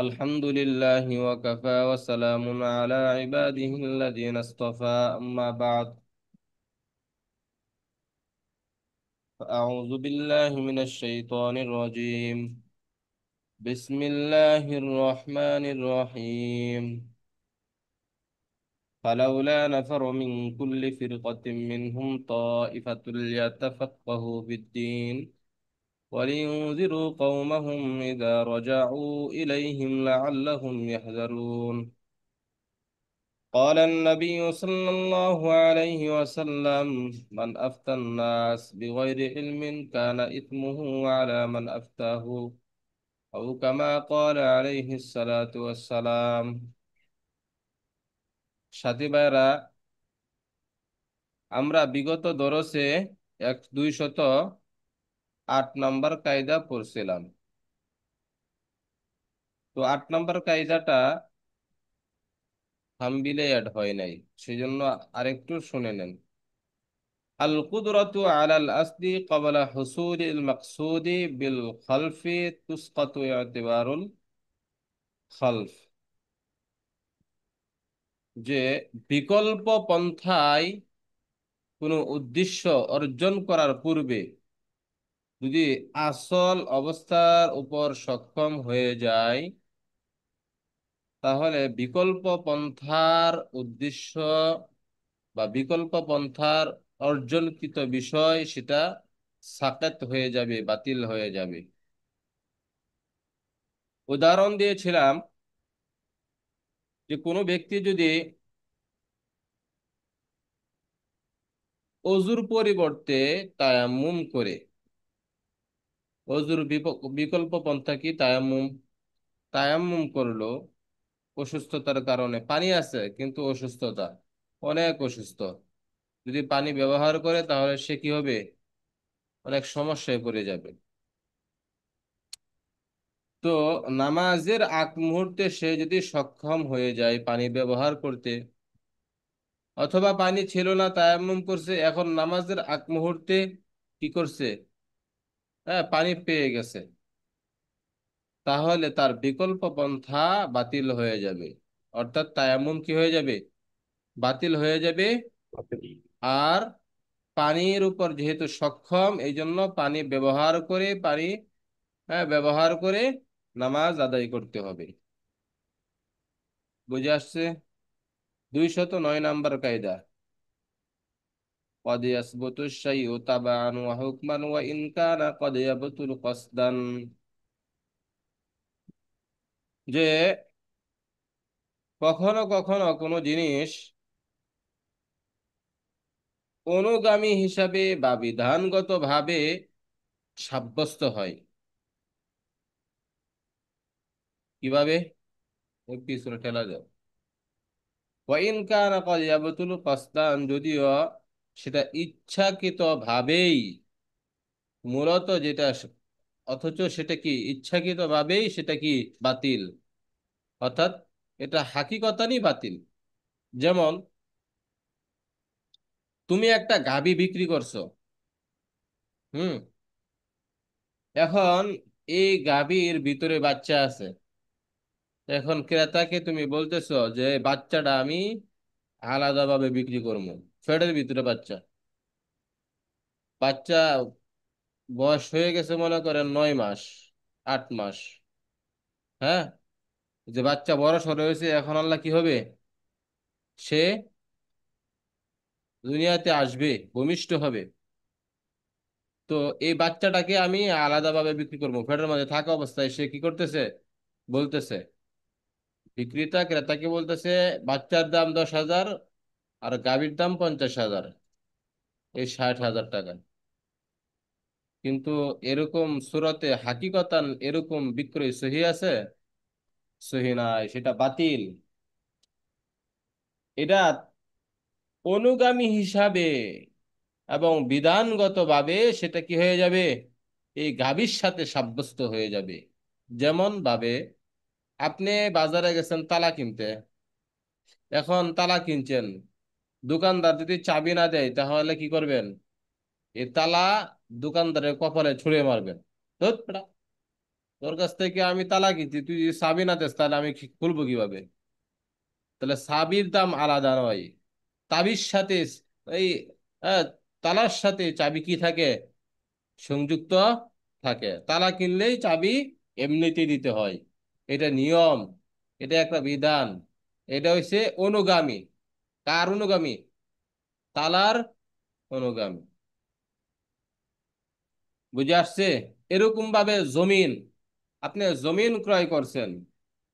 الحمد لله وكفى وسلام على عباده الذين اصطفى أما بعد فأعوذ بالله من الشيطان الرجيم بسم الله الرحمن الرحيم فلولا نفر من كل فرقة منهم طائفة ليتفقهوا في الدين ولينذروا قومهم إذا رجعوا إليهم لعلهم يحذرون قال النبي صلى الله عليه وسلم من أفتى الناس بغير علم كان إثمه على من أفتاه أو كما قال عليه الصلاة والسلام সাথী ভাইরা, আমরা বিগত দরসে 208 নম্বর কায়দা পড়ছিলাম। তো 8 নম্বর কায়দাটা থাম্বনেইলে অ্যাড হয় নাই, সেজন্য আরেকটু শুনে নেন। القدرة على الأصل قبل حصول المقصود بالخلف تسقط اعتبار الخلف। যে বিকল্প পন্থায় কোনো উদ্দেশ্য অর্জন করার পূর্বে যদি আসল অবস্থার উপর সক্ষম হয়ে যায়, তাহলে বিকল্প পন্থার উদ্দেশ্য বা বিকল্প পন্থার অর্জনকৃত বিষয় সেটা সাকাত হয়ে যাবে, বাতিল হয়ে যাবে। উদাহরণ দিয়েছিলাম যে কোনো ব্যক্তি যদি অজুর পরিবর্তে তায়াম্মুম করে, অজুর বিকল্প পন্থা কি তায়াম্মুম, তায়াম্মুম করলো অসুস্থতার কারণে, পানি আছে কিন্তু অসুস্থতা, অনেক অসুস্থ, যদি পানি ব্যবহার করে তাহলে সে কি হবে, অনেক সমস্যায় পড়ে যাবে। তো নামাজের আগ মুহূর্তে সে যদি সক্ষম হয়ে যায় পানি ব্যবহার করতে, অথবা পানি ছিল না তায়াম্মুম করছে, এখন নামাজের আগ মুহূর্তে কি করছে, হ্যাঁ পানি পেয়ে গেছে, তাহলে তার বিকল্প পন্থা বাতিল হয়ে যাবে। অর্থাৎ তায়াম্মুম কি হয়ে যাবে, বাতিল হয়ে যাবে। আর পানির উপর যেহেতু সক্ষম, এই জন্য পানি ব্যবহার করে, ব্যবহার করে নামাজ আদায় করতে হবে। বুঝে আসছে? 209 নম্বর কায়দা। قد يثبت الشيء تبعا وحكما وإن كان قد يبطل قصدا। যে কখনো কখনো কোনো জিনিস অনুগামী হিসাবে বা বিধানগত ভাবে সাব্যস্ত হয়। কিভাবে? একটু পিছনে ঠেলা যাও। ওয়াইন কানা ক্বাদ ইয়াবতুলু কসদান, যদিও সেটা ইচ্ছাকৃত ভাবেই, মূলত যেটা অথচ সেটা কি ইচ্ছাকৃত ভাবেই সেটা কি বাতিল, অর্থাৎ এটা হাকিকতানি বাতিল। যেমন তুমি একটা গাভী বিক্রি করছো, হুম, এখন এই গাভীর ভিতরে বাচ্চা আছে। এখন ক্রেতাকে তুমি বলতেছো যে বাচ্চাটা আমি আলাদাভাবে বিক্রি করবো, ফ্যাটের ভিতরে বাচ্চা, বাচ্চা বয়স হয়ে গেছে মনে করেন 9 মাস, 8 মাস, হ্যাঁ, যে বাচ্চা বড় সড়ো হয়েছে, এখন আল্লাহ কি হবে, সে দুনিয়াতে আসবে, ভূমিষ্ঠ হবে। তো এই বাচ্চাটাকে আমি আলাদাভাবে বিক্রি করবো, ফ্যাটের মাঝে থাকা অবস্থায় সে কি করতেছে, বলতেছে, বিক্রেতা ক্রেতাকে বলতেছে বাচ্চার দাম 10,000 আর গাভীর দাম 50,000, এই 60,000 টাকা। কিন্তু এরকম সুরতে হাকিকতান এরকম বিক্রয় সহি আছে? সহি নাই, সেটা বাতিল। এটা অনুগামী হিসাবে এবং বিধানগতভাবে সেটা কি হয়ে যাবে, এই গাভীর সাথে সাব্যস্ত হয়ে যাবে। যেমন ভাবে আপনি বাজারে গেছেন তালা কিনতে, এখন তালা কিনছেন, দোকানদার যদি চাবি না দেয় তাহলে কি করবেন, এই তালা দোকানদারের কপালে ছুঁড়ে মারবেন, ধুৎ বেটা, তোর কাছ থেকে আমি তালা কিনছি, তুই যদি চাবি না দিস তাহলে আমি খুলবো কিভাবে? তাহলে চাবির দাম আলাদা নয়। চাবির সাথে এই আহ, তালার সাথে চাবি কি থাকে? সংযুক্ত থাকে। তালা কিনলেই চাবি এমনিতেই দিতে হয়। এটা নিয়ম, এটা একটা বিধান। এটা হচ্ছে অনুগামী। কার অনুগামী? তালার অনুগামী। বুঝে আসছে? এরকম ভাবে জমিন, আপনি জমিন ক্রয় করছেন,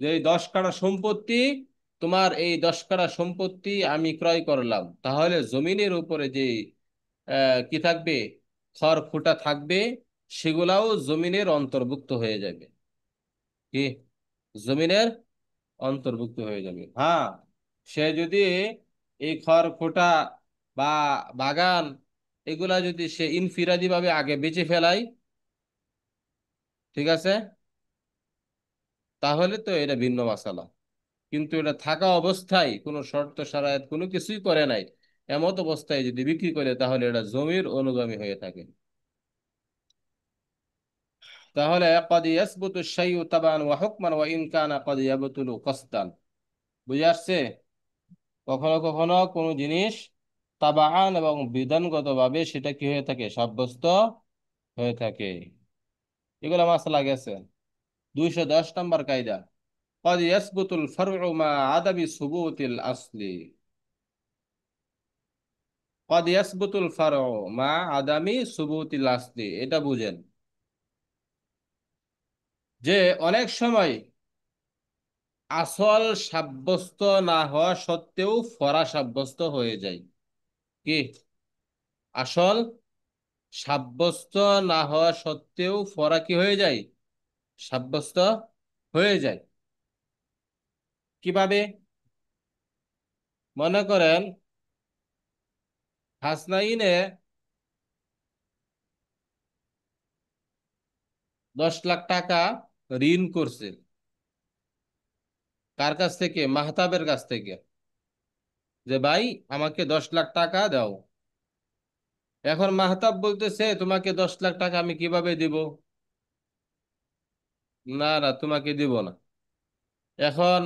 যে এই 10 কাঠা সম্পত্তি, তোমার এই 10 কাঠা সম্পত্তি আমি ক্রয় করলাম, তাহলে জমিনের উপরে যে কি থাকবে, খড় খুঁটা থাকবে, সেগুলাও জমিনের অন্তর্ভুক্ত হয়ে যাবে। কি? জমিনের অন্তর্ভুক্ত হয়ে যাবে। হ্যাঁ, সে যদি এই খড় খুঁটা বা বাগান, এগুলা যদি সে ইনফিরাদি ভাবে আগে বেচে ফেলায়, ঠিক আছে, তাহলে তো এটা ভিন্ন মাসালা। কিন্তু এটা থাকা অবস্থায় কোনো শর্ত শারায়াত কোনো কিছুই করে নাই, এমত অবস্থায় যদি বিক্রি করে, তাহলে এটা জমির অনুগামী হয়ে থাকে। তাহলে قد يثبت الشيء تبعا وحكما وإن كان قد يبطل قصدا। বুঝে আসছে? কখনো কখনো কোনো জিনিস তাবাআন এবং বিধানগতভাবে সেটা কি হয়ে থাকে, সাব্যস্ত হয়ে থাকে। এগুলো মাসলা গেছে। 210 নম্বর কায়দা। قد يثبت الفرع مع عدم ثبوت الأصل। قد يثبت الفرع مع عدم ثبوت الأصل। এটা বুঝেন যে অনেক সময় আসল সাব্যস্ত না হওয়া সত্ত্বেও ফরা সাব্যস্ত হয়ে যায়। কি? আসল সাব্যস্ত না হওয়া সত্ত্বেও ফরা কি হয়ে যায়, সাব্যস্ত হয়ে যায়। কিভাবে? মনে করেন হাসনাইনে 10 লাখ টাকা ঋণ করছে। কার কাছ থেকে? মাহতাবের কাছ থেকে। যে ভাই, আমাকে 10 লাখ টাকা দাও। এখন মাহতাব বলতেছে, তোমাকে 10 লাখ টাকা আমি কিভাবে দিব? না না, তোমাকে দিব না। এখন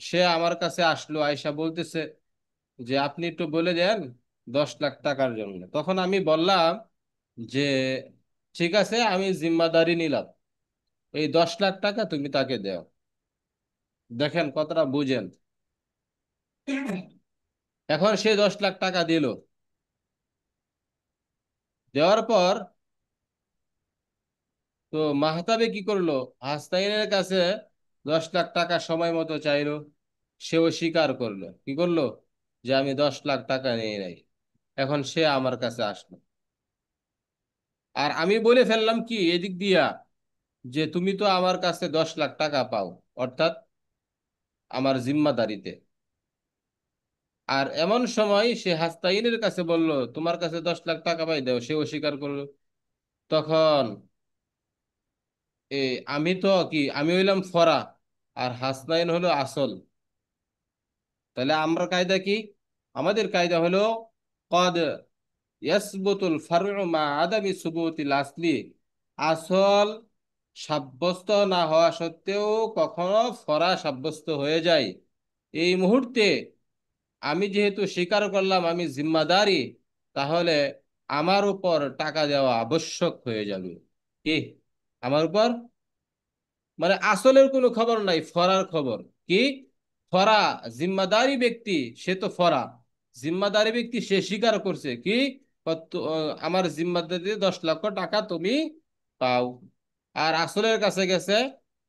সে আমার কাছে আসলো, আয়সা বলতেছে যে আপনি একটু বলে দেন 10 লাখ টাকার জন্য। তখন আমি বললাম যে ঠিক আছে, আমি জিম্মাদারি নিলাম, এই 10 লাখ টাকা তুমি তাকে দাও। দেখেন কতটা বুঝেন। এখন সে 10 লাখ টাকা দিল। দেওয়ার পর তো মাহতাবে কি করলো, হাসনাইনের কাছে 10 লাখ টাকা সময় মতো চাইলো। সেও স্বীকার করলো, কি করলো, যে আমি 10 লাখ টাকা নিয়ে নাই। এখন সে আমার কাছে আসলো, আর আমি বলে ফেললাম কি এদিক দিয়া, যে তুমি তো আমার কাছে 10 লাখ টাকা পাও, অর্থাৎ আমার জিম্মাদারিতে। আর এমন সময় সে হাসনাইনের কাছে বলল, তোমার কাছে 10 লাখ টাকা পাই, দাও, সেও স্বীকার করলো। তখন এ আমি তো কি, আমি হইলাম ফরা, আর হাসনাইন হলো আসল। তাহলে আমরা কায়দা কি? আমাদের কায়দা হলো কদ ইয়াসবুতুল ফারউ মা আদামি সুবুতিল আসলি। আসল সাব্যস্ত না হওয়া সত্ত্বেও কখনো ফরা সাব্যস্ত হয়ে যায়। এই মুহূর্তে আমি যেহেতু স্বীকার করলাম আমি জিম্মাদারি, তাহলে আমার উপর টাকা দেওয়া আবশ্যক হয়ে যাবে। কি? আমার উপর, মানে আসলের কোনো খবর নাই, ফরার খবর। কি? ফরা, জিম্মাদারি ব্যক্তি, সে তো ফরা, জিম্মাদারি ব্যক্তি সে স্বীকার করছে কি, আমার জিম্মাদারিতে 10 লক্ষ টাকা তুমি পাও। আর আসলের কাছে গেছে,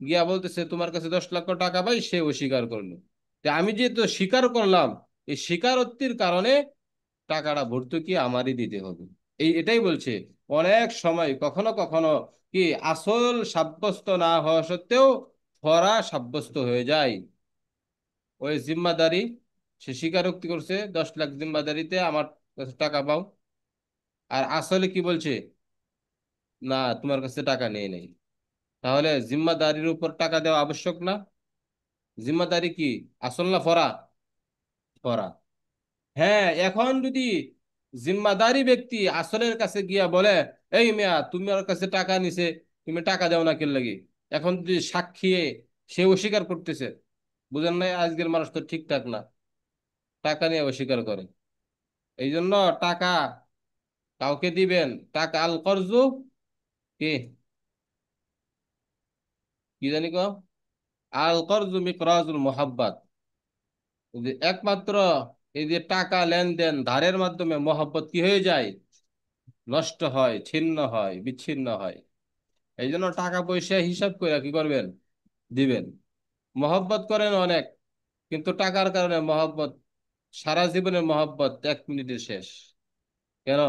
গিয়া বলতেছে তোমার কাছে 10 লক্ষ টাকা পাই, সে অস্বীকার করলো। তা আমি যেহেতু স্বীকার করলাম, এই স্বীকারোক্তির কারণে টাকাটা ভর্তুকি আমারই দিতে হবে। এটাই বলছে। অনেক সময় কখনো কখনো কি আসল সাব্যস্ত না হওয়া সত্ত্বেও ফরা সাব্যস্ত হয়ে যায়। ওই জিম্মাদারি, সে স্বীকারোক্তি করছে 10 লাখ জিম্মাদারিতে আমার কাছে টাকা পাও, আর আসলে কি বলছে, না, তোমার কাছে টাকা নেই নাই। তাহলে জিম্মাদারির উপর টাকা দেওয়া আবশ্যক না? জিম্মাদারি কি, আসল না ফরা? ফরা। হ্যাঁ, এখন যদি জিম্মাদারি ব্যক্তি আসলের কাছে গিয়া বলে, এই মিয়া, তুমি ওর কাছে টাকা নিছে, তুমি টাকা দাও না কেন লাগি, এখন যদি সাক্ষী সে অস্বীকার করতেছে, বুঝেন নাই? আজকের মানুষ তো ঠিকঠাক না, টাকা নিয়ে অস্বীকার করে। এই জন্য টাকা কাউকে দিবেন, টাকা আল কর্জু কি, কি জানি কো, আল কর্জু মিকরাজুল মোহাব্বাত। যে একমাত্র এই যে টাকা লেনদেন ধারের মাধ্যমে মহব্বত কি হয়ে যায়, নষ্ট হয়, ছিন্ন হয়, বিচ্ছিন্ন হয়। এই জন্য টাকা পয়সা হিসাব করে কি করবেন, দিবেন। মহব্বত করেন অনেক, কিন্তু টাকার কারণে মহব্বত, সারা জীবনের মহব্বত 1 মিনিটে শেষ। কেন?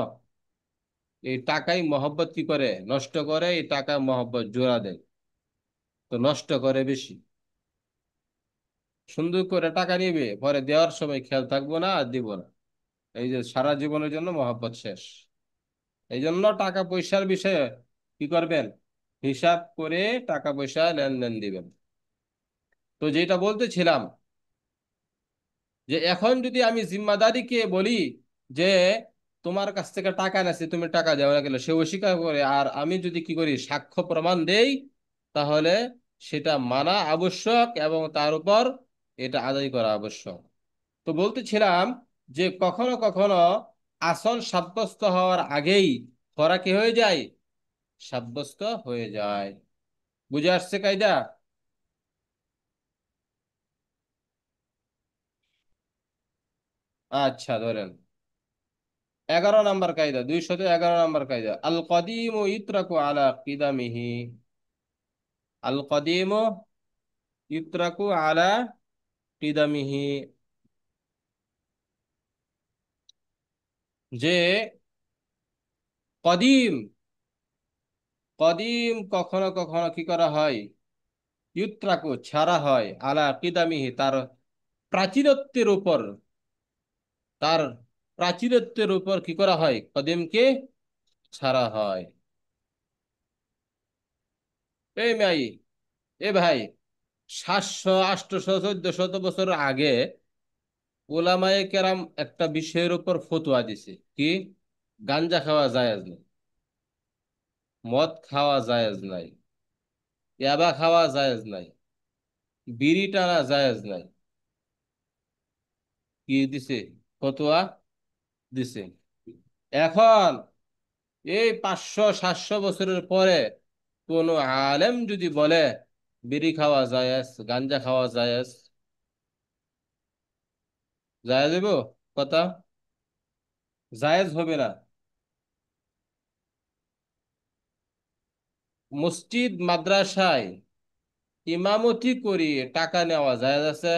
এই টাকাই মহব্বত কি করে, নষ্ট করে। এই টাকা মহব্বত জোড়া দেয়, তো নষ্ট করে বেশি। সুন্দর করে টাকা নিবে, পরে দেওয়ার সময় খেয়াল থাকবো না, আর দিব না। এই যে সারা জীবনের জন্য মহব্বত শেষ। এই জন্য টাকা পয়সার বিষয়ে কি করবেন, হিসাব করে টাকা পয়সা লেনদেন দিবেন। তো যেটা বলতেছিলাম, যে এখন যদি আমি জিম্মাদারিকে বলি যে তোমার কাছ থেকে টাকা নেছি, তুমি টাকা দেওয়া না, গেলে সে অস্বীকার করে, আর আমি যদি কি করি, সাক্ষ্য প্রমাণ দেই, তাহলে সেটা মানা আবশ্যক এবং তার উপর এটা আদায় করা আবশ্যক। তো বলতেছিলাম যে কখনো কখনো আসল সাব্যস্ত হওয়ার আগেই খরা কি হয়ে যায়, সাব্যস্ত হয়ে যায়। বুঝে আসছে কায়দা? আচ্ছা, ধরেন 11 নম্বর কায়দা, 211 নম্বর কায়দা, আল কদিম ইত্রাকু আলা কিদামিহি। আল কদিম ইত্রাকু আলা কিদামিহি, যে কদিম, কদিম কখনো কখনো কি করা হয়, ইত্রাকু ছাড়া হয়, আলা কিদামিহি তার প্রাচীরত্বের উপর, তার প্রাচীরত্বের উপর কি করা হয়, কদিমকে ছাড়া হয়। এই মাই, এ ভাই, 700 800 1400 আগে ওলামায়ে কেরাম একটা বিষয়ের উপর ফতোয়া দিছে, কি, গাঞ্জা খাওয়া জায়েজ নাই, মদ খাওয়া জায়েজ নাই, ইয়াবা খাওয়া জায়েজ নাই, বিড়ি টানা জায়েজ নাই। কি দিছে, ফতোয়া দিছে। এখন এই 500 700 বছরের পরে কোন আলেম যদি বলে বিড়ি খাওয়া জায়েজ, গাঞ্জা খাওয়া জায়েজ, জায়েজ হইব? কথা, জায়েজ হবে না। মসজিদ মাদ্রাসায় ইমামতি করিয়ে টাকা নেওয়া জায়েজ আছে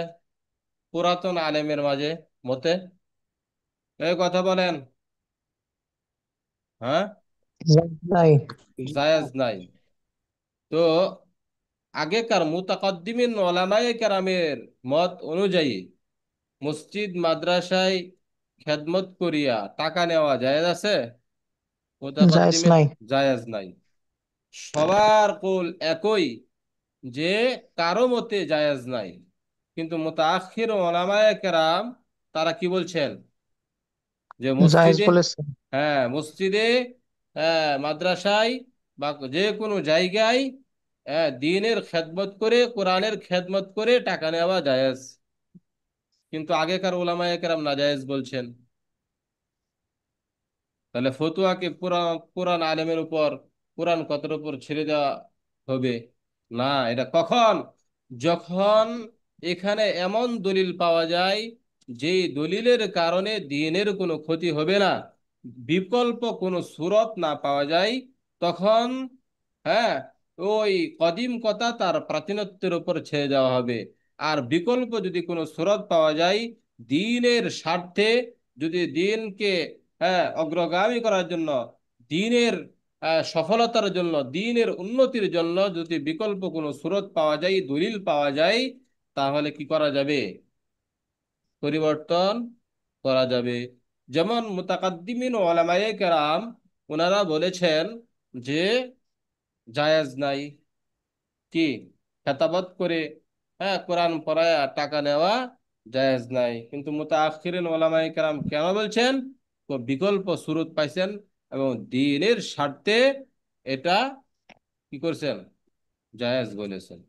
পুরাতন আলেমের মাঝে, মতে? এই কথা বলেন। হ্যাঁ, নাই। জায়েজ নাই। তো আগেকার মুতাকদ্দিমিন ওলামায়ে কেরামের মত অনুযায়ী মসজিদ মাদ্রাসায় খেদমত করিয়া টাকা নেওয়া জায়েজ আছে? জায়েজ মুতাকদ্দিমিন, নাই। জায়েজ নাই। সবার কুল একই, যে কারো মতে জায়েজ নাই। কিন্তু মুতাআখির ওলামায়ে কেরাম তারা কি বলছেন, যে জায়েজ মসজিদে, বলেছে। হ্যাঁ মসজিদে, হ্যাঁ মাদ্রাসায়, বা যে কোনো জায়গায়, হ্যাঁ দ্বীনের খেদমত করে, কোরআনের খেদমত করে টাকা নেওয়া জায়েজ। কিন্তু আগেকার ওলামায়ে কেরাম নাজায়েজ বলছেন। তাহলে ফতুয়াকে পুরান পুরান আলেমের উপর, পুরান কথার উপর ছেড়ে দেওয়া হবে না। এটা কখন, যখন এখানে এমন দলিল পাওয়া যায় যেই দলিলের কারণে দ্বীনের কোনো ক্ষতি হবে না, বিকল্প কোনো সুরত না পাওয়া যায়, তখন হ্যাঁ ওই কদিম কথা তার প্রাচীনত্বের উপর ছেড়ে দেওয়া হবে। আর বিকল্প যদি কোনো সুরত পাওয়া যায় দ্বীনের স্বার্থে, যদি দ্বীনকে অগ্রগামী করার জন্য, দ্বীনের সফলতার জন্য, দ্বীনের উন্নতির জন্য যদি বিকল্প কোনো সুরত পাওয়া যায়, দলিল পাওয়া যায়, তাহলে কি করা যাবে, পরিবর্তন করা যাবে। যেমন মুতাকাদ্দিমিন ওলামায়ে কেরাম ওনারা বলেছেন যে জায়েজ নাই, কি, খেতাবত করে কোরআন পড়ায়া টাকা নেওয়া জায়েজ নাই। কিন্তু মুতাআখিরিন ওলামায়ে কেরাম কেন বলছেন, তো বিকল্প সুরত পাইছেন এবং দ্বীনের স্বার্থে এটা কি করছেন, জায়েজ বলেছেন।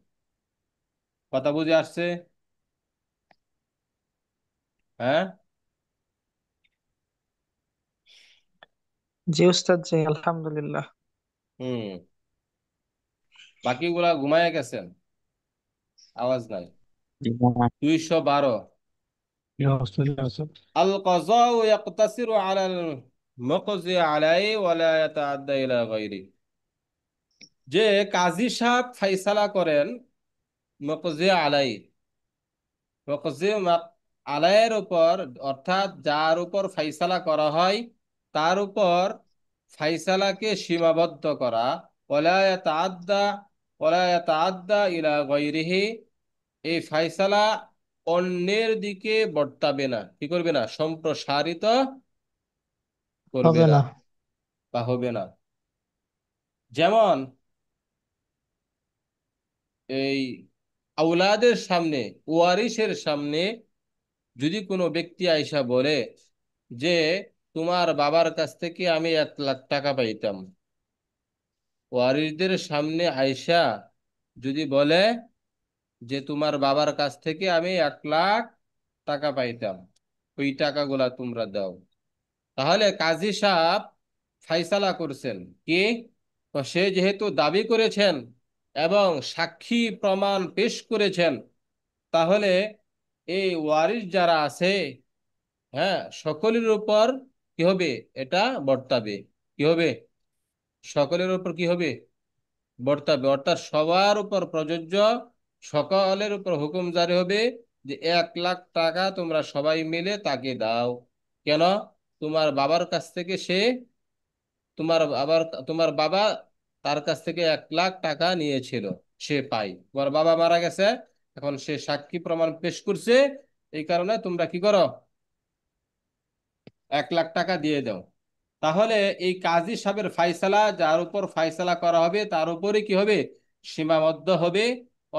কথা বুঝে আসছে? হ্যাঁ। জি উস্তাদ, জি আলহামদুলিল্লাহ। হুম। বাকিগুলা ঘুমায় গেছেন, আওয়াজ নাই। 212। আল কাযাউ ইয়াকতাসিরু আলাল মুকজি আলাইহি ওয়া লা ইয়াতাআদ্দা ইলা গায়রি। যে কাজী সাহেব ফাইসালা করেন মুকজি আলাই, মুকজি আলাইয়ের উপর, অর্থাৎ যার উপর ফাইসালা করা হয় তার উপর ফাইসালাকে সীমাবদ্ধ করা। ওয়ালা ইয়াতাআদ্দা, ওয়ালা ইয়াতাআদ্দা ইলা গায়রিহি, এই ফাইসালা অন্যের দিকে বর্তাবে না, কি করবে না, সম্প্রসারিত করবে হবে না না। বা হবে না। যেমন এই আওলাদের সামনে, ওয়ারিসের সামনে যদি কোনো ব্যক্তি আইসা বলে যে তোমার বাবার কাছ থেকে আমি 1 লাখ টাকা পাইতাম, ওয়ারিসদের সামনে আইসা যদি বলে যে তোমার বাবার কাছ থেকে আমি 1 লাখ টাকা পাইতাম, ওই টাকাগুলা তোমরা দাও, তাহলে কাজী সাহেব ফাইসালা করছেন কি, তো সে যেহেতু দাবি করেছেন এবং সাক্ষী প্রমাণ পেশ করেছেন, তাহলে এই ওয়ারিশ যারা আছে, হ্যাঁ, সকলের উপর কি হবে, এটা বর্তাবে। কি হবে? সকলের উপর কি হবে? বর্তাবে, অর্থাৎ সবার উপর প্রযোজ্য, সকলের উপর হুকুম জারি হবে যে 1 লাখ টাকা তোমরা সবাই মিলে তাকে দাও। কেন? তোমার বাবার কাছ থেকে সে, তোমার আবার তোমার বাবা তার কাছ থেকে 1 লাখ টাকা নিয়েছিল, সে পাই, তোমার বাবা মারা গেছে, এখন সে সাক্ষী প্রমাণ পেশ করছে, এই কারণে তোমরা কি করো, 1 লাখ টাকা দিয়ে দাও। তাহলে এই কাজী সাহেবের ফাইসালা, যার উপর ফাইসালা করা হবে তার উপরে কি হবে, সীমাবদ্ধ হবে,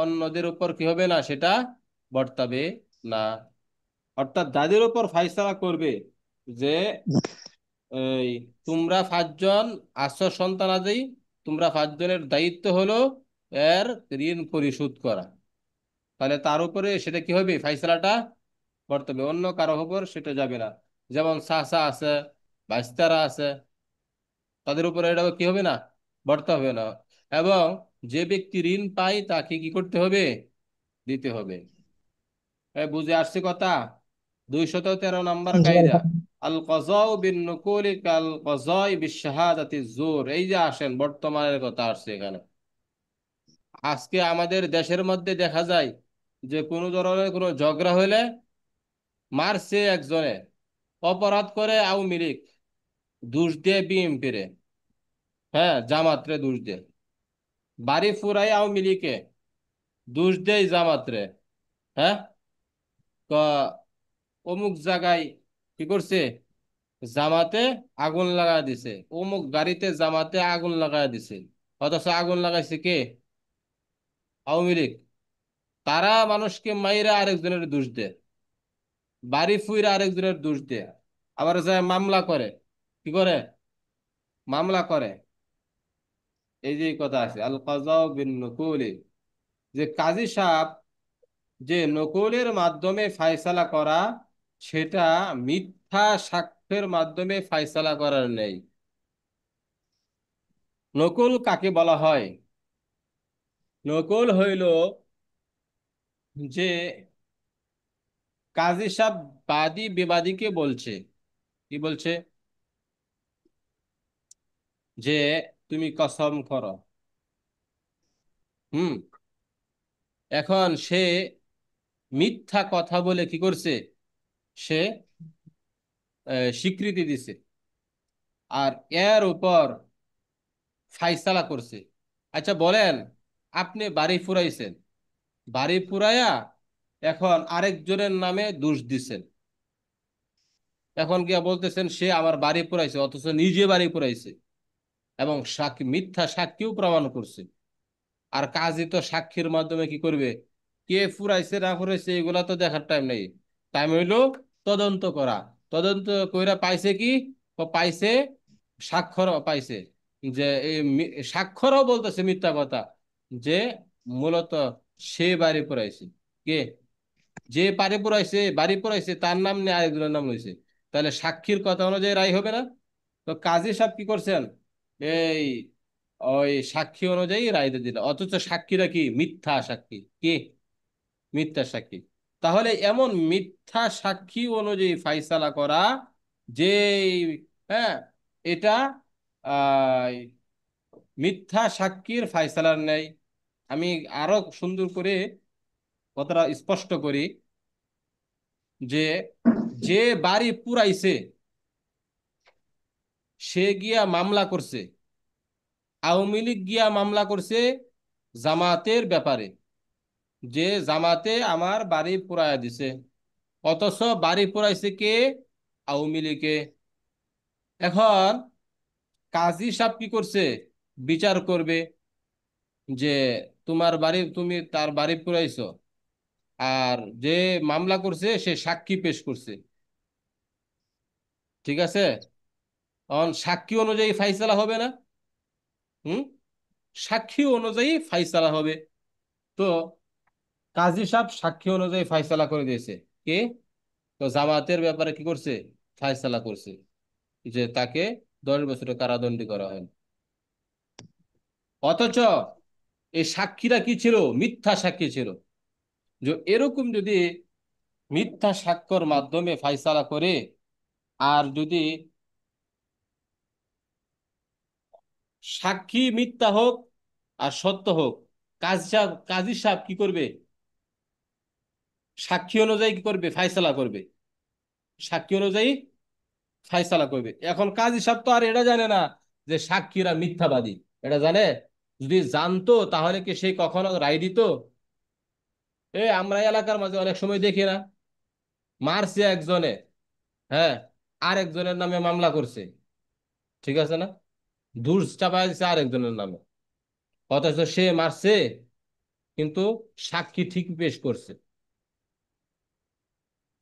অন্যদের উপর কি হবে না, সেটা বর্তাবে না। অর্থাৎ যাদের উপর ফাইসালা করবে যে এই তোমরা 5 জন আশ্র সন্তানাদি, তোমরা 5 জনের দায়িত্ব হলো এর ঋণ পরিশোধ করা, তাহলে তার উপরে সেটা কি হবে, ফাইসালাটা বর্তাবে, অন্য কারো উপর সেটা যাবে না। যেমন চাচা আছে, ভাইস্তারা আছে, তাদের উপরে এটা কি হবে না, বর্তা হবে না। এবং যে ব্যক্তি ঋণ পায় তাকে কি করতে হবে, দিতে হবে। বুঝে আসছে কথা? 213 নম্বর জি কায়দা, আলহামদুলিল্লাহ। আল কাযাউ বিন নুকুলি কাল কাযাই বিশ শাহাদাতি জুর। এই যে আসেন, বর্তমানের কথা আসছে এখানে। আজকে আমাদের দেশের মধ্যে দেখা যায় যে কোনো ধরনের কোনো ঝগড়া হইলে, মারছে একজনে, অপরাধ করে আওয়ামী লীগ, দোষ দিয়ে বিএনপি রে, হ্যাঁ, জামাত রে দোষ দেয়, বাড়ি ফুরাই আওয়ামী লীগে, দোষ দেয় জামাত রে, হ্যাঁ, অমুক জায়গায় কি করছে, জামাতে আগুন লাগাই দিছে, অমুক গাড়িতে জামাতে আগুন লাগাই দিছে, অথচ আগুন লাগাইছে কে, আওয়ামী লীগ। তারা মানুষকে মাইরা আরেকজনের দোষ দেয়, বাড়ি ফুইরা আরেকজনের দোষ দেয়, আবার যায় মামলা করে, কি করে, মামলা করে। এই যে কথা আছে আল কাযাউ বিন নুকুলি, যে কাজী সাহেব যে নকলের মাধ্যমে ফায়সালা করা, সেটা মিথ্যা সাক্ষ্যের মাধ্যমে ফায়সালা করার নেই। নকল কাকে বলা হয়? নকল হইল যে কাজী সাহেব বাদী বিবাদীকে বলছে, কি বলছে, যে তুমি কসম করো। হুম। এখন সে মিথ্যা কথা বলে কি করছে, সে স্বীকৃতি দিছে, আর এর উপর ফাইসালা করছে। আচ্ছা বলেন, আপনি বাড়ি ফুরাইছেন, বাড়ি পুরায়া এখন আরেকজনের নামে দোষ দিচ্ছেন, এখন গিয়া বলতেছেন সে আমার বাড়ি পুরাইছে, অথচ নিজে বাড়ি পুরাইছে, এবং সাক্ষী, মিথ্যা সাক্ষীও প্রমাণ করছে। আর কাজী তো সাক্ষীর মাধ্যমে কি করবে, কে ফুরাইছে না ফুরাইছে এগুলা তো দেখার টাইম নেই, টাইম হইলো তদন্ত করা। তদন্ত কইরা পাইছে কি, ও পাইছে, স্বাক্ষর পাইছে, যে এই স্বাক্ষরও বলতেছে মিথ্যা কথা, যে মূলত সে বাড়ি পড়াইছে। কে? যে বাড়ি পড়াইছে তার নাম নিয়ে আরেকজনের নাম লইছে। তাহলে সাক্ষীর কথা অনুযায়ী রায় হবে না? তো কাজী সাহেব কি করছেন? এই ওই সাক্ষী অনুযায়ী রায় দিয়ে দিল, অথচ সাক্ষীরা কি মিথ্যা সাক্ষী। কি? মিথ্যা সাক্ষী। তাহলে এমন মিথ্যা সাক্ষী অনুযায়ী ফাইসালা করা, যে হ্যাঁ, এটা আহ মিথ্যা সাক্ষীর ফাইসালার নেই। আমি আরো সুন্দর করে কথাটা স্পষ্ট করি, যে যে বাড়ি পুরাইছে সে গিয়া মামলা করছে, আওয়ামী লীগ গিয়া মামলা করছে জামাতের ব্যাপারে, যে জামাতে আমার বাড়ি পুরাইয়া দিছে। অথচ বাড়ি পুরাইছে কে? আওয়ামী লীগে। এখন কাজী সাহেব কি করছে? বিচার করবে যে তোমার বাড়ি, তুমি তার বাড়ি পুরাইছো, আর যে মামলা করছে সে সাক্ষী পেশ করছে। ঠিক আছে? এখন সাক্ষী অনুযায়ী ফাইসালা হবে না? হুম? সাক্ষী অনুযায়ী ফাইসালা হবে। তো কাজী সাহেব সাক্ষী অনুযায়ী ফাইসালা করে দিয়েছে। কে? তো জামাতের ব্যাপারে কি করছে? ফাইসালা করছে যে তাকে 10 বছরের কারাদণ্ডী করা হয়। অথচ এই সাক্ষীরা কি ছিল? মিথ্যা সাক্ষী ছিল। যে এরকম যদি মিথ্যা সাক্ষ্যর মাধ্যমে ফাইসালা করে, আর যদি সাক্ষী মিথ্যা হোক আর সত্য হোক, কাজী সাহেব কি করবে? সাক্ষী অনুযায়ী কি করবে? ফাইসালা করবে। সাক্ষী অনুযায়ী ফাইসালা করবে। এখন কাজী সাহেব তো আর এটা জানে না যে সাক্ষীরা মিথ্যাবাদী। এটা জানে? যদি জানতো তাহলে কি সে কখনো রায় দিত? আমরা এলাকার মাঝে অনেক সময় দেখি না, মারছে একজনে, হ্যাঁ, আর একজনের নামে মামলা করছে। ঠিক আছে না? দূর চাপায় দিচ্ছে আরেকজনের নামে, অথচ সে মারছে, কিন্তু সাক্ষী ঠিক পেশ করছে।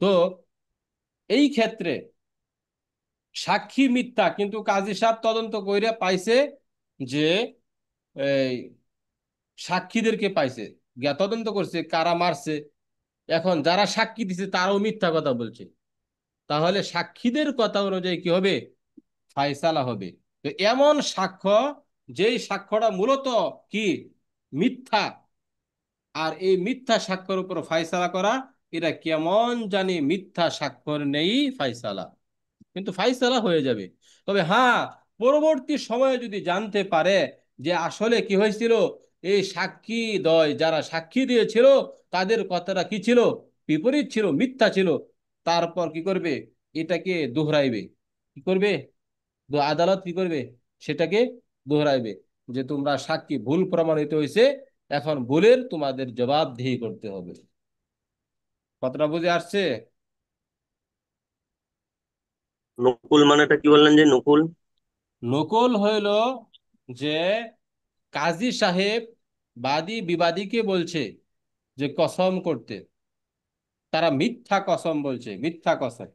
তো এই ক্ষেত্রে সাক্ষী মিথ্যা, কিন্তু কাজী সাহেব তদন্ত কইরা পাইছে যে এই সাক্ষীদেরকে পাইছে, গিয়া তদন্ত করছে কারা মারছে। এখন যারা সাক্ষী দিছে তারাও মিথ্যা কথা বলছে। তাহলে সাক্ষীদের কথা অনুযায়ী কি হবে? ফায়সালা হবে। তো এমন সাক্ষ্য, যেই সাক্ষ্যটা মূলত কি? মিথ্যা। আর এই মিথ্যা সাক্ষ্যের উপর ফায়সালা করা, এটা কেমন জানি মিথ্যা স্বাক্ষর নেই ফায়সালা, কিন্তু ফাইসালা হয়ে যাবে। তবে হ্যাঁ, পরবর্তী সময়ে যদি জানতে পারে যে আসলে কি হয়েছিল, এই সাক্ষী দ্বয় যারা সাক্ষী দিয়েছিল তাদের কথাটা কি ছিল? বিপরীত ছিল, মিথ্যা ছিল। তারপর কি করবে? এটাকে দোহরাইবে। কি করবে? আদালত কি করবে? সেটাকে দোহরাইবে, যে তোমরা সাক্ষী ভুল প্রমাণিত হয়েছে, এখন ভুলের তোমাদের জবাবদিহি করতে হবে। কথাটা বুঝে আসছে? নকুল মানেটা কি বললেন যে নকুল? নকল হইল যে কাজী সাহেব বাদী বিবাদীকে বলছে যে কসম করতে, তারা মিথ্যা কসম বলছে, মিথ্যা কসম।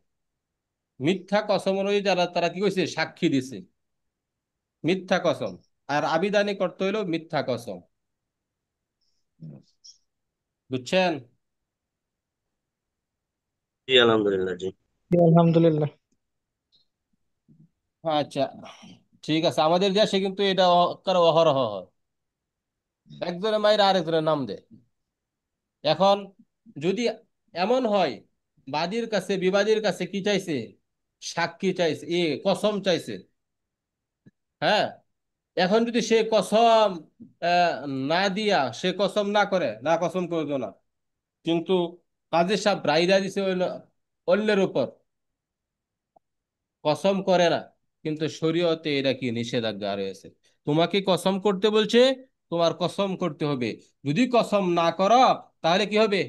মিথ্যা কসম অনুযায়ী যারা তারা কি কইছে? সাক্ষী দিছে মিথ্যা কসম। আর আবিদানি করতে হইলো মিথ্যা কসম। বুঝছেন? জি আলহামদুলিল্লাহ, জি। জি, আলহামদুলিল্লাহ। আচ্ছা, ঠিক আছে। আমাদের দেশে কিন্তু এটা অহরহ হয়। একজনের মায়ের আরেকজনের নাম দেয়। এখন যদি এমন হয়, বাদীর কাছে বিবাদীর কাছে কি চাইছে? সাক্ষী চাইছে, কসম চাইছে। হ্যাঁ, এখন যদি সে কসম আহ, না দিয়া, সে কসম না করে, না কসম করতো না, কিন্তু কাজী সাহেব রায়রা দিছে অন্যের উপর, কসম করে না, কিন্তু শরীয়তে এটা কি নিষেধাজ্ঞা রয়েছে? তোমাকে কসম করতে বলছে, তোমার কসম করতে হবে। যদি কসম না করো, তাহলে কি হবে?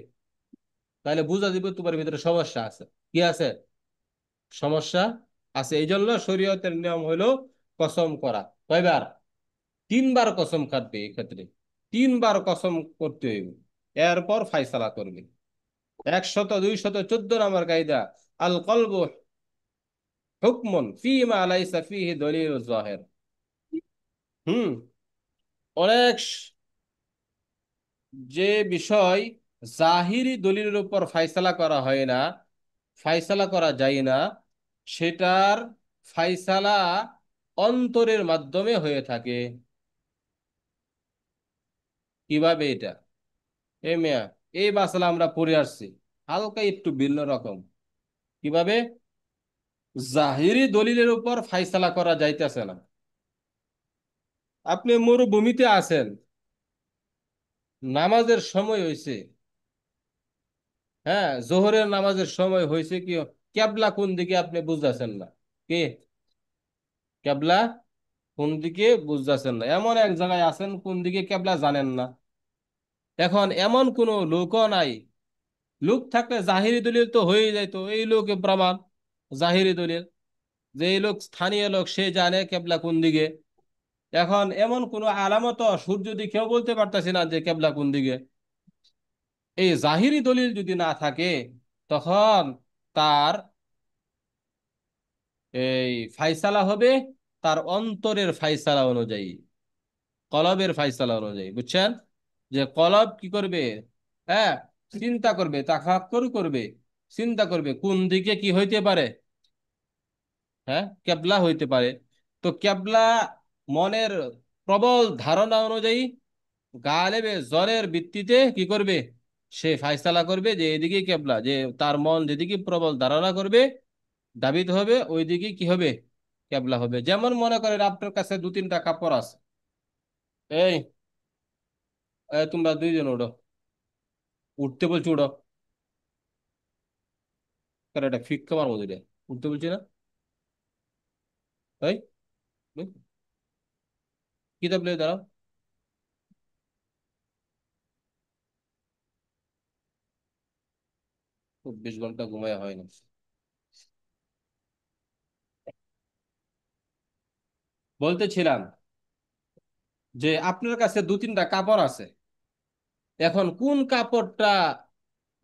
তাহলে বুঝা দিবে তোমার ভিতরে সমস্যা আছে। কি আছে? সমস্যা আছে। এই জন্য শরীয়তের নিয়ম হইলো কসম করা। কয়বার? 3বার কসম খাটবে এই ক্ষেত্রে। 3বার কসম করতে হইবে, এরপর ফাইসালা করবে। 214 নম্বর কায়দা, আল কলবু হুকমুন ফিমা লাইসা ফিহি দলিল জাহির। হুম। অনেক যে বিষয় জাহিরি দলিলের উপর ফায়সালা করা হয় না, ফায়সালা করা যায় না, সেটার ফায়সালা অন্তরের মাধ্যমে হয়ে থাকে। কিভাবে এটা? এ মিয়া, এই মাসালা আমরা পড়ে আসছি, হালকা একটু ভিন্ন রকম। কিভাবে? জাহিরি দলিলের উপর ফায়সালা করা যাইতেছে না। আপনি মরুভূমিতে আছেন, নামাজের সময় হয়েছে, হ্যাঁ, জোহরের নামাজের সময় হয়েছে, কি কেবলা কোন দিকে আপনি বুঝতেছেন না। কি কেবলা কোন দিকে বুঝতেছেন না, এমন এক জায়গায় আছেন কোন দিকে কেবলা জানেন না। এখন এমন কোনো লোকও নাই, লোক থাকলে জাহিরি দলিল তো হয়ে যাইতো, এই লোকে প্রমাণ জাহিরি দলিল, যে এই লোক স্থানীয় লোক, সে জানে কেবলা কোন দিকে। এখন এমন কোনো আলামত সূর্য দিকেও বলতে পারতেছি না যে কেবলা কোন দিকে। এই জাহিরি দলিল যদি না থাকে, তখন তার এই ফায়সালা হবে তার অন্তরের ফায়সালা অনুযায়ী, কলবের ফায়সালা অনুযায়ী, বুঝছেন? যে কলব কি করবে? হ্যাঁ, চিন্তা করবে, তাফাক্কুর করবে, চিন্তা করবে কোন দিকে কি হইতে পারে। হ্যাঁ, কেবলা হইতে পারে। তো কেবলা মনের প্রবল ধারণা অনুযায়ী, গালেবে জনের ভিত্তিতে কি করবে? সে ফায়সালা করবে যে এদিকে কেবলা, যে তার মন যেদিকে প্রবল ধারণা করবে, দাবিত হবে, ওই দিকে কি হবে? কেবলা হবে। যেমন মনে করেন আপনার কাছে দু তিনটা কাপড় আছে, এই তোমরা দুইজন উঠো, উঠতে বলছি উঠো, কারণ এটা ফিক কামার মধ্যে এটা, উঠতে বলছি না? এই কিতাব লিয়ে দাঁড়াও, 24 ঘন্টা ঘুমায় হয় না। বলতেছিলাম যে আপনার কাছে দু তিনটা কাপড় আছে, এখন কোন কাপড়টা,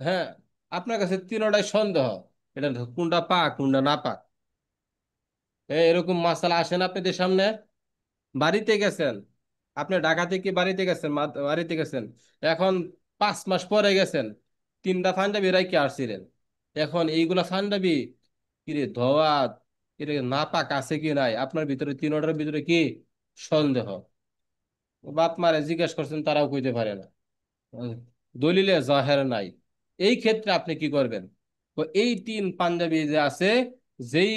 হ্যাঁ, আপনার কাছে তিনটাই সন্দেহ, এটা কোনটা পাক কোনটা না পাক। এরকম মাসালা আসেন আপনাদের সামনে। বাড়িতে গেছেন, আপনি ঢাকা থেকে বাড়িতে গেছেন, বাড়িতে গেছেন, এখন 5 মাস পরে গেছেন, তিনটা পাঞ্জাবি রাইখে আসছিলেন। এখন এইগুলা পাঞ্জাবি কিরে ধোয়া, কিরে নাপাক আছে কি নাই, আপনার ভিতরে তিনটার ভিতরে কি সন্দেহ। বাপ মারে জিজ্ঞেস করছেন, তারাও কইতে পারে না, উম, দলিলে জাহের নাই। এই ক্ষেত্রে আপনি কি করবেন? তো এই তিন পাঞ্জাবি যে আছে, যেই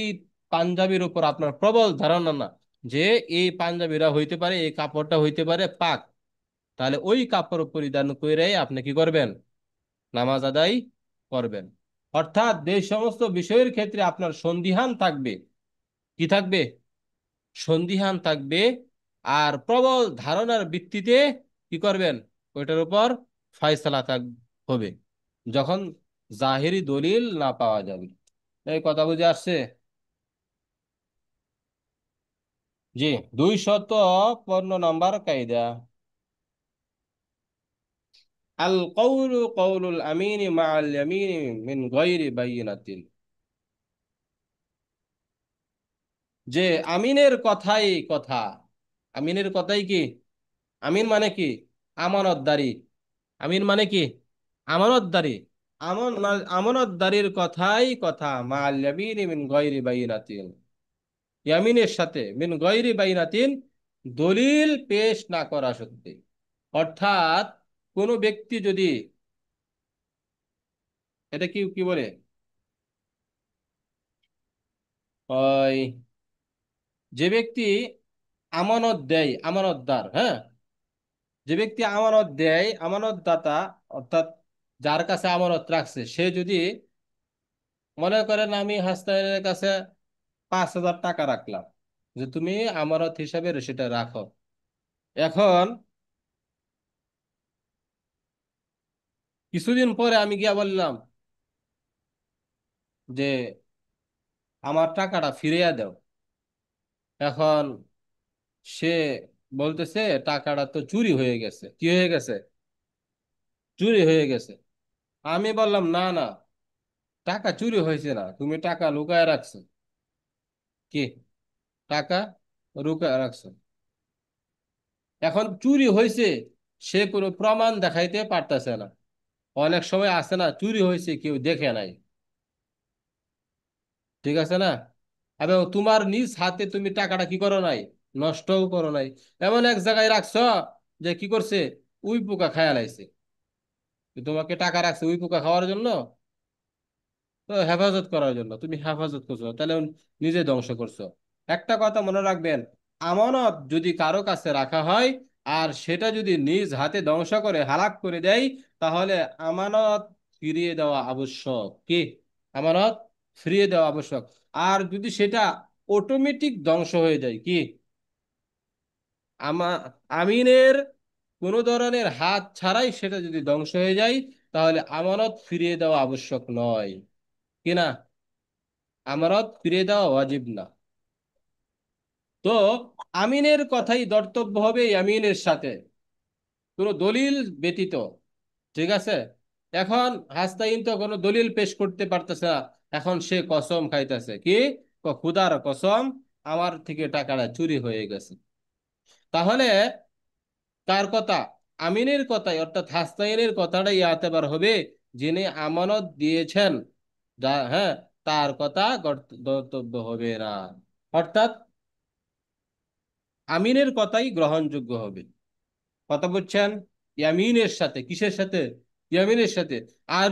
পাঞ্জাবির উপর আপনার প্রবল ধারণা না যে এই পাঞ্জাবিরা হইতে পারে, এই কাপড়টা হইতে পারে পাক, তাহলে ওই কাপড় পরিধান করে আপনি কি করবেন? নামাজ আদায় করবেন। অর্থাৎ যে সমস্ত বিষয়ের ক্ষেত্রে আপনার সন্দিহান থাকবে, কি থাকবে? সন্দিহান থাকবে, আর প্রবল ধারণার ভিত্তিতে কি করবেন? ওইটার উপর ফয়সালা হবে, যখন জাহেরি দলিল না পাওয়া যাবে। এই কথা বুঝে আসছে? জি। 215 নম্বর কায়দা, আল কওলু কওলুল আমিনি মাআল ইয়ামিনি মিন গায়রি বাইয়িনাতিন। যে আমিনের কথাই কথা, আমিনের কথাই কি? আমিন মানে কি? আমানতদারি। আমিন মানে কি? আমানতদারি। আমানতদারির কথাই কথা, মাআল ইয়ামিনি মিন গায়রি বাইয়িনাতিন, ইয়ামিনের সাথে মিন গায়রি বাইয়িনাতিন, দলিল পেশ না করা সত্ত্বে। অর্থাৎ কোন ব্যক্তি যদি, এটা কি কি বলে, ওই যে ব্যক্তি আমানত দেয়, আমানতদার, হ্যাঁ, যে ব্যক্তি আমানত দেয়, আমানতদাতা, অর্থাৎ যার কাছে আমানত রাখছে, সে যদি মনে করেন আমি হাসনাইনের কাছে 5,000 টাকা রাখলাম, যে তুমি আমানত হিসাবে সেটা রাখো। এখন কিছুদিন পরে আমি গিয়া বললাম যে আমার টাকাটা ফিরিয়ে দাও। এখন সে বলতেছে টাকাটা তো চুরি হয়ে গেছে। কি হয়ে গেছে? চুরি হয়ে গেছে। আমি বললাম না না, টাকা চুরি হয়েছে না, তুমি টাকা লুকায় রাখছো। কি? টাকা লুকায় রাখছো। এখন চুরি হয়েছে, সে কোনো প্রমাণ দেখাইতে পারতেছে না। অনেক সময় আসে না, চুরি হয়েছে কেউ দেখে নাই, ঠিক আছে না? এবং তোমার নিজ হাতে তুমি টাকাটা কি করো নাই, নষ্টও করো নাই। এমন এক জায়গায় রাখছ যে কি করছে, উই পোকা খায়া লাইছে। তোমাকে টাকা রাখছে উই পোকা খাওয়ার জন্য? তো হেফাজত করার জন্য তুমি হেফাজত করছো, তাহলে নিজে ধ্বংস করছো। একটা কথা মনে রাখবেন, আমানত যদি কারো কাছে রাখা হয় আর সেটা যদি নিজ হাতে ধ্বংস করে হালাক করে দেয়, তাহলে আমানত ফিরিয়ে দেওয়া আবশ্যক। কি? আমানত ফিরিয়ে দেওয়া আবশ্যক। আর যদি সেটা অটোমেটিক ধ্বংস হয়ে যায়, কি আমা আমিনের কোনো ধরনের হাত ছাড়াই সেটা যদি ধ্বংস হয়ে যায়, তাহলে আমানত ফিরিয়ে দেওয়া আবশ্যক নয়। কি না? আমানত ফিরিয়ে দেওয়া ওয়াজিব না। তো আমিনের কথাই ধর্তব্য হবে এই আমিনের সাথে, কোনো দলিল ব্যতীত। ঠিক আছে? এখন হাস্তাইন তো কোনো দলিল পেশ করতে পারতেছে না, এখন সে কসম খাইতেছে, কি খুদার কসম আমার থেকে টাকাটা চুরি হয়ে গেছে। তাহলে কার কথা? আমিনের কথাই, অর্থাৎ হাস্তাইনের কথাটাই এতেবার হবে, যিনি আমানত দিয়েছেন, হ্যাঁ, তার কথা ধর্তব্য হবে না। অর্থাৎ আমিনের কথাই গ্রহণযোগ্য হবে। কথা বুঝছেন? ইয়ামিনের সাথে, কিসের সাথে? ইয়ামিনের সাথে। আর